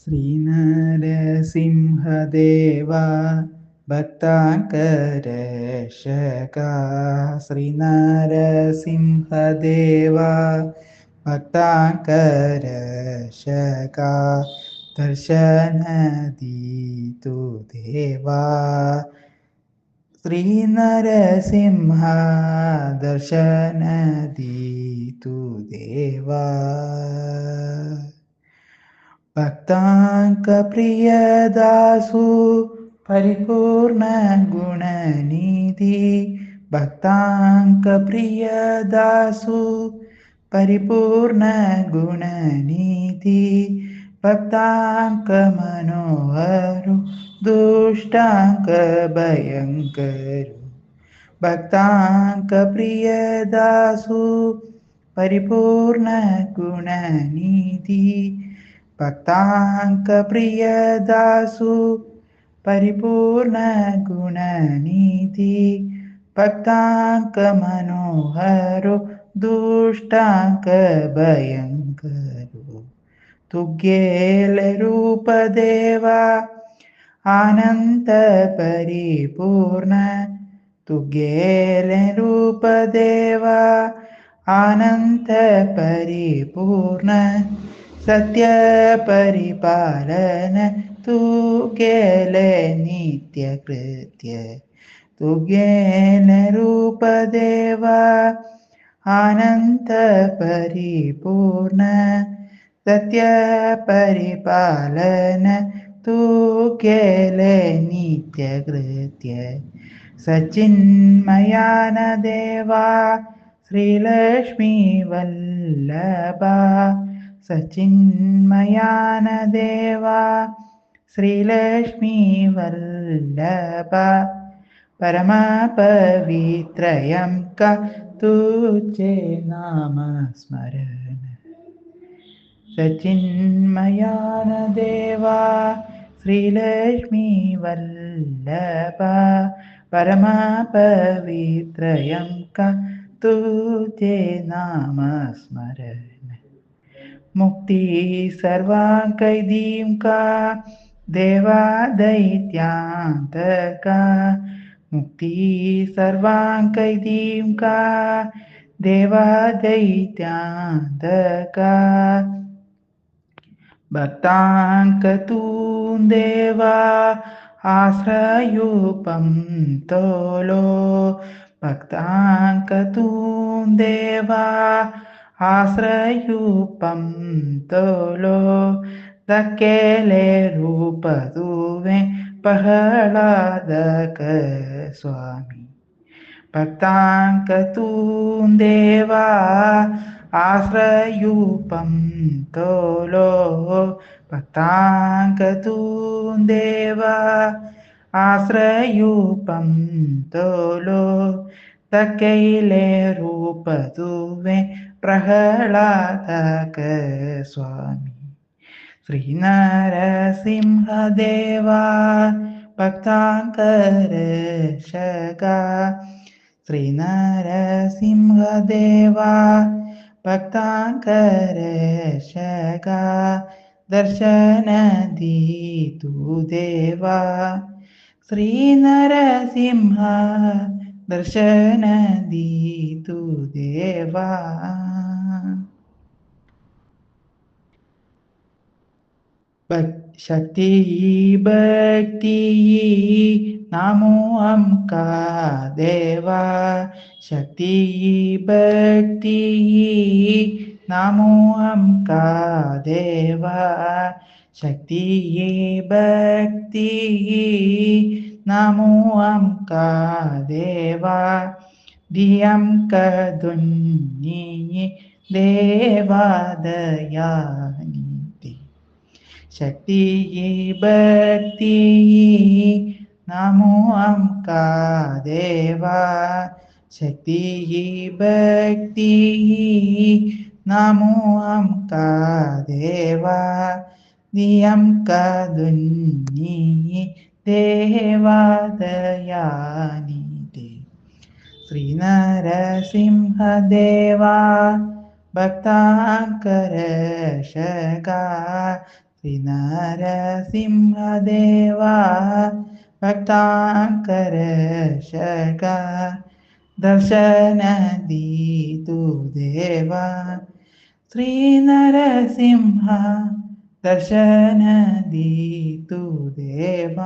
ശ്രീനരസിംഹദേവാ ഭക്താങ്കരക്ഷകാ ശ്രീനരസിംഹദേവാ ഭക്താങ്കരക്ഷകാ ദർശനദീതു ദേവാ ശ്രീനരസിംഹ ദർശനദീതു ദേവാ ഭക്താങ്കപ്രിയദാസു പരിപൂർണ ഗുണനിധി ഭക്താങ്കപ്രിയദാസു പരിപൂർണ ഗുണനിധി ഭക്താങ്ക മനോഹരു ദുഷ്ടാങ്ക ഭയങ്കരു ഭക്താങ്ക പ്രിയദാസു പരിപൂർണ ഗുണനിധി ഭക്താങ്ക പ്രിയദാസു പരിപൂർണ ഗുണനിധി ഭക്താങ്ക മനോഹരു ദുഷ്ടാങ്ക ಭಯಂಕರು ತುಗ್ಗೇಲ ರೂಪದೇವ ಆನಂದ ಪರಿಪೂರ್ಣ ತುಗ್ಗೇಲ ರೂಪದೇವ ಆನಂದ ಪರಿಪೂರ್ಣ ಸತ್ಯ ಪರಿಪಾಲನ ತುಗ್ಗೇಲ ನಿತ್ಯ ಕೃತ್ಯ ತುಗ್ಗೇಲ ರೂಪದೇವ ಆನಂದ ಪರಿಪೂರ್ಣ ಸತ್ಯ ಪರಿಪಾಲನ ತುಗ್ಗೇಲ ನಿತ್ಯ ಕೃತ್ಯ ಸಚಿನ್ಮಯಾನ ದೇವಾ ಶ್ರೀಲಕ್ಷ್ಮೀ ವಲ್ಲಭ ಸಚಿನ್ಮಯಾನ ದೇವಾ ಶ್ರೀಲಕ್ಷ್ಮೀ ವಲ್ಲಭ ಪರಮ ಪವಿತ್ರಯಂ ಕ ತುಜೆ ನಾಮ ಸ್ಮರಣ ಸಚಿನ್ಮಯಾನ ದೇವಾ ಶ್ರೀಲಕ್ಷ್ಮೀ ವಲ್ಲಭ ಪರಮ ಪವಿತ್ರಯಂ ಕ ತುಜೆ ನಾಮ ಸ್ಮರಣ ಮುಕ್ತಿ ಸರ್ವಾಂಕೈದೀಂ ಕಾ ದೇವಾ ದೈತ್ಯಾಂತಕ ಮುಕ್ತಿ ಸರ್ವಾಂಕೈದೀಂ ಕಾ ದೇವಾ ದೈತ್ಯಾಂತಕ ಭಕ್ತಾಂಕ ತೂಂ ದೇವಾ ಆಶ್ರಯೂಪಂ ತೋಲೋ ಭಕ್ತಾಂಕ ತೂಂ ದೇವಾ ಆಶ್ರಯೂಪಂ ತೋಲೋ ದಕ್ಕೆಲೆ ರೂಪದುವೆ ಪ್ರಹ್ಲಾದಕ ಸ್ವಾಮಿ ಭಕ್ತಾಂಕ ತೂಂ ದೇವಾ ಆಶ್ರಯೂಪಂ ತೋಲೋ ಭಕ್ತಾಂಕ ತೂಂ ದೇವಾ ಆಶ್ರಯೂಪಂ ತೋಲೋ ದಕ್ಕೆಲೆ ರೂಪದುವೆ ಪ್ರಹ್ಲಾದಕ ಸ್ವಾಮಿ ಶ್ರೀನರಸಿಂಹದೇವಾ ಭಕ್ತಾಂಕರಕ್ಷಕಾ ಶ್ರೀನರಸಿಂಹದೇವಾ ಭಕ್ತಾಂಕರಕ್ಷಕಾ ದರ್ಶನದೀತು ದೇವಾ ಶ್ರೀನರಸಿಂಹ ದರ್ಶನದೀತು ದೇವಾ ಶಕ್ತಿ ಭಕ್ತಿ ನಮೋ ಅಂಕ ದೇವಾ ಶಕ್ತಿ ಭಕ್ತಿ ನಮೋ ಅಂಕ ದೇವಾ ಶಕ್ತಿ ಭಕ್ತಿ ನಮೋ ಅಂಕ ದೇವಾ ದಿಯಂ ಕದುನ್ನಿ ದೇವಾ ದಯಾನಿ ಶಕ್ತಿ ಭಕ್ತಿ ನಮೋ ಅಂಕ ದೇವಾ ಶಕ್ತಿ ಭಕ್ತಿ ನಮೋ ಅಂಕ ದೇವಾ ದಿಯಂ ಕದುನ್ನಿ ದೇವಾ ದಯಾನಿಧಿ ಶ್ರೀನರಸಿಂಹದೇವಾ ಭಕ್ತಾಂಕರಕ್ಷಕಾ ಶ್ರೀ ನರಸಿಂಹದೇವ ಭಕ್ತಾಂಕರ ಶಕ ದರ್ಶನ ದೀತು ದೇವ ಶ್ರೀ ನರಸಿಂಹ ದರ್ಶನ ದೀತು ದೇವ.